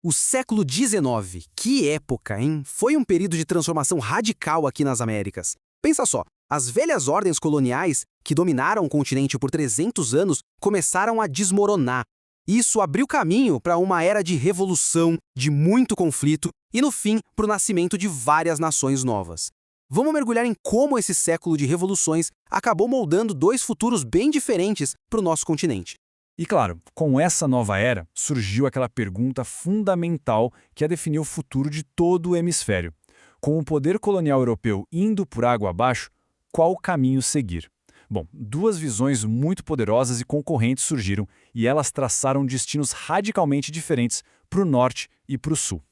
O século XIX, que época, hein? Foi um período de transformação radical aqui nas Américas. Pensa só, as velhas ordens coloniais, que dominaram o continente por 300 anos, começaram a desmoronar. Isso abriu caminho para uma era de revolução, de muito conflito e, no fim, para o nascimento de várias nações novas. Vamos mergulhar em como esse século de revoluções acabou moldando dois futuros bem diferentes para o nosso continente. E claro, com essa nova era, surgiu aquela pergunta fundamental que ia definir o futuro de todo o hemisfério. Com o poder colonial europeu indo por água abaixo, qual caminho seguir? Bom, duas visões muito poderosas e concorrentes surgiram e elas traçaram destinos radicalmente diferentes para o norte e para o sul.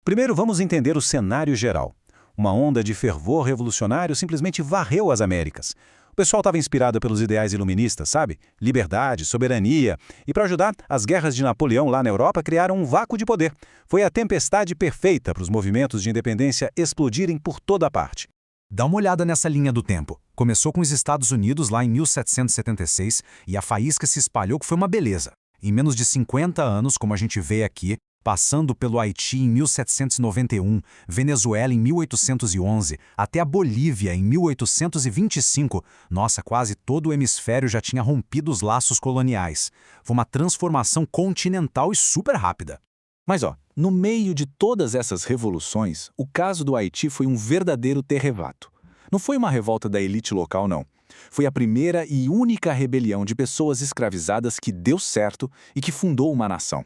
Primeiro, vamos entender o cenário geral. Uma onda de fervor revolucionário simplesmente varreu as Américas. O pessoal estava inspirado pelos ideais iluministas, sabe? Liberdade, soberania. E para ajudar, as guerras de Napoleão lá na Europa criaram um vácuo de poder. Foi a tempestade perfeita para os movimentos de independência explodirem por toda parte. Dá uma olhada nessa linha do tempo. Começou com os Estados Unidos lá em 1776 e a faísca se espalhou que foi uma beleza. Em menos de 50 anos, como a gente vê aqui, passando pelo Haiti em 1791, Venezuela em 1811, até a Bolívia em 1825, nossa, quase todo o hemisfério já tinha rompido os laços coloniais. Foi uma transformação continental e super rápida. Mas no meio de todas essas revoluções, o caso do Haiti foi um verdadeiro terremoto. Não foi uma revolta da elite local, não. Foi a primeira e única rebelião de pessoas escravizadas que deu certo e que fundou uma nação.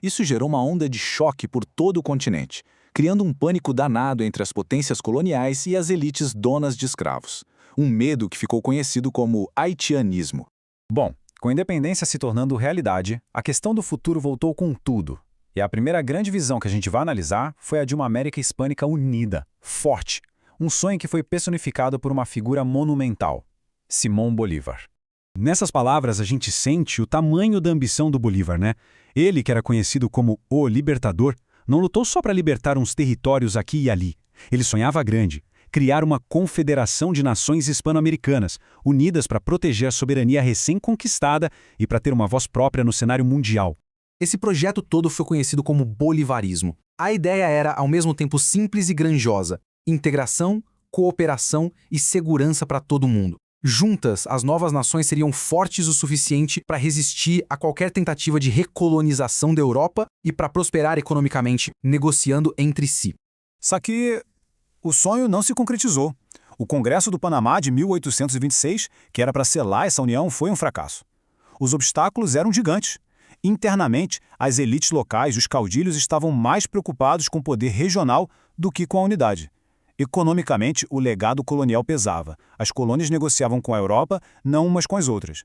Isso gerou uma onda de choque por todo o continente, criando um pânico danado entre as potências coloniais e as elites donas de escravos. Um medo que ficou conhecido como haitianismo. Bom, com a independência se tornando realidade, a questão do futuro voltou com tudo. E a primeira grande visão que a gente vai analisar foi a de uma América Hispânica unida, forte. Um sonho que foi personificado por uma figura monumental, Simón Bolívar. Nessas palavras a gente sente o tamanho da ambição do Bolívar, né? Ele, que era conhecido como o Libertador, não lutou só para libertar uns territórios aqui e ali. Ele sonhava grande, criar uma confederação de nações hispano-americanas, unidas para proteger a soberania recém-conquistada e para ter uma voz própria no cenário mundial. Esse projeto todo foi conhecido como bolivarismo. A ideia era, ao mesmo tempo, simples e grandiosa: integração, cooperação e segurança para todo mundo. Juntas, as novas nações seriam fortes o suficiente para resistir a qualquer tentativa de recolonização da Europa e para prosperar economicamente, negociando entre si. Só que o sonho não se concretizou. O Congresso do Panamá de 1826, que era para selar essa união, foi um fracasso. Os obstáculos eram gigantes. Internamente, as elites locais e os caudilhos estavam mais preocupados com o poder regional do que com a unidade. Economicamente, o legado colonial pesava. As colônias negociavam com a Europa, não umas com as outras.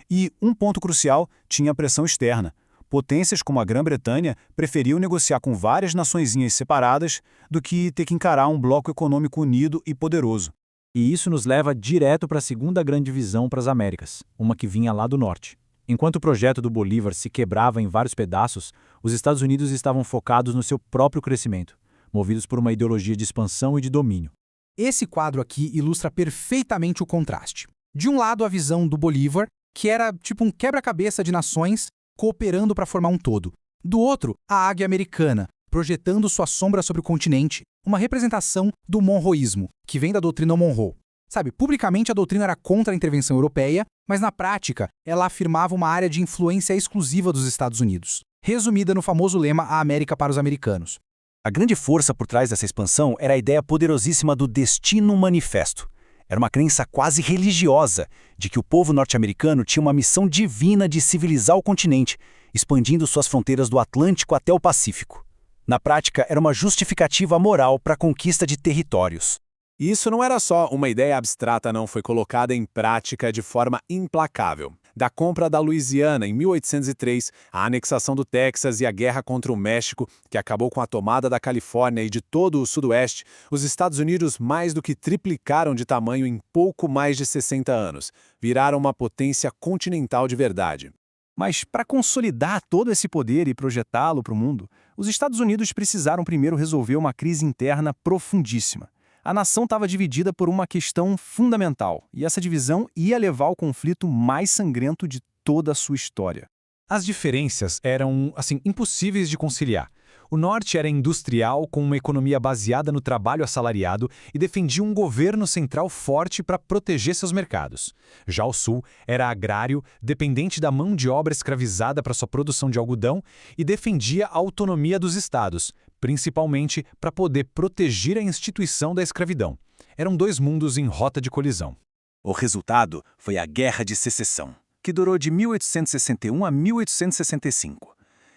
E um ponto crucial tinha a pressão externa. Potências como a Grã-Bretanha preferiam negociar com várias naçõezinhas separadas do que ter que encarar um bloco econômico unido e poderoso. E isso nos leva direto para a segunda grande visão para as Américas, uma que vinha lá do norte. Enquanto o projeto do Bolívar se quebrava em vários pedaços, os Estados Unidos estavam focados no seu próprio crescimento, movidos por uma ideologia de expansão e de domínio. Esse quadro aqui ilustra perfeitamente o contraste. De um lado, a visão do Bolívar, que era tipo um quebra-cabeça de nações cooperando para formar um todo. Do outro, a águia americana, projetando sua sombra sobre o continente, uma representação do monroísmo, que vem da doutrina Monroe. Sabe, publicamente a doutrina era contra a intervenção europeia, mas na prática ela afirmava uma área de influência exclusiva dos Estados Unidos, resumida no famoso lema A América para os Americanos. A grande força por trás dessa expansão era a ideia poderosíssima do Destino Manifesto. Era uma crença quase religiosa de que o povo norte-americano tinha uma missão divina de civilizar o continente, expandindo suas fronteiras do Atlântico até o Pacífico. Na prática, era uma justificativa moral para a conquista de territórios. Isso não era só uma ideia abstrata, não, foi colocada em prática de forma implacável. Da compra da Louisiana em 1803, a anexação do Texas e a guerra contra o México, que acabou com a tomada da Califórnia e de todo o Sudoeste, os Estados Unidos mais do que triplicaram de tamanho em pouco mais de 60 anos. Viraram uma potência continental de verdade. Mas para consolidar todo esse poder e projetá-lo para o mundo, os Estados Unidos precisaram primeiro resolver uma crise interna profundíssima. A nação estava dividida por uma questão fundamental, e essa divisão ia levar ao conflito mais sangrento de toda a sua história. As diferenças eram, impossíveis de conciliar. O Norte era industrial, com uma economia baseada no trabalho assalariado e defendia um governo central forte para proteger seus mercados. Já o Sul era agrário, dependente da mão de obra escravizada para sua produção de algodão e defendia a autonomia dos estados, principalmente para poder proteger a instituição da escravidão. Eram dois mundos em rota de colisão. O resultado foi a Guerra de Secessão, que durou de 1861 a 1865.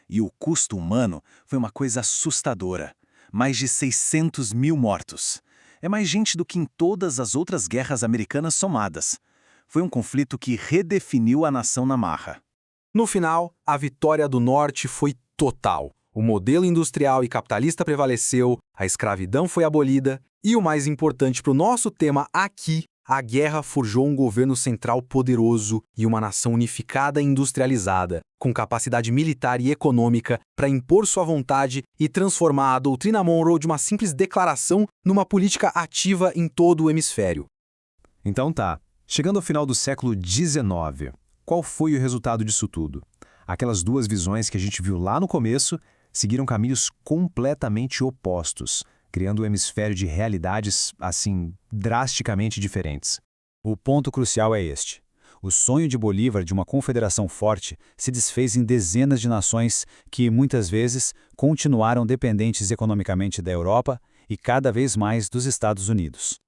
E o custo humano foi uma coisa assustadora. Mais de 600 mil mortos. É mais gente do que em todas as outras guerras americanas somadas. Foi um conflito que redefiniu a nação na marra. No final, a vitória do Norte foi total. O modelo industrial e capitalista prevaleceu, a escravidão foi abolida e, o mais importante para o nosso tema aqui, a guerra forjou um governo central poderoso e uma nação unificada e industrializada, com capacidade militar e econômica para impor sua vontade e transformar a doutrina Monroe de uma simples declaração numa política ativa em todo o hemisfério. Então tá, chegando ao final do século XIX, qual foi o resultado disso tudo? Aquelas duas visões que a gente viu lá no começo seguiram caminhos completamente opostos, criando um hemisfério de realidades, assim, drasticamente diferentes. O ponto crucial é este. O sonho de Bolívar de uma confederação forte se desfez em dezenas de nações que, muitas vezes, continuaram dependentes economicamente da Europa e cada vez mais dos Estados Unidos.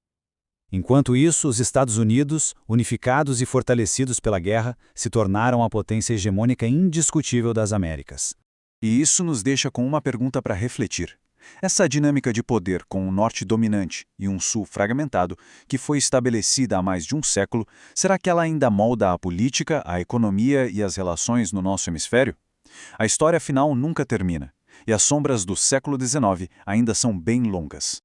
Enquanto isso, os Estados Unidos, unificados e fortalecidos pela guerra, se tornaram a potência hegemônica indiscutível das Américas. E isso nos deixa com uma pergunta para refletir. Essa dinâmica de poder com um norte dominante e um sul fragmentado, que foi estabelecida há mais de um século, será que ela ainda molda a política, a economia e as relações no nosso hemisfério? A história afinal nunca termina, e as sombras do século XIX ainda são bem longas.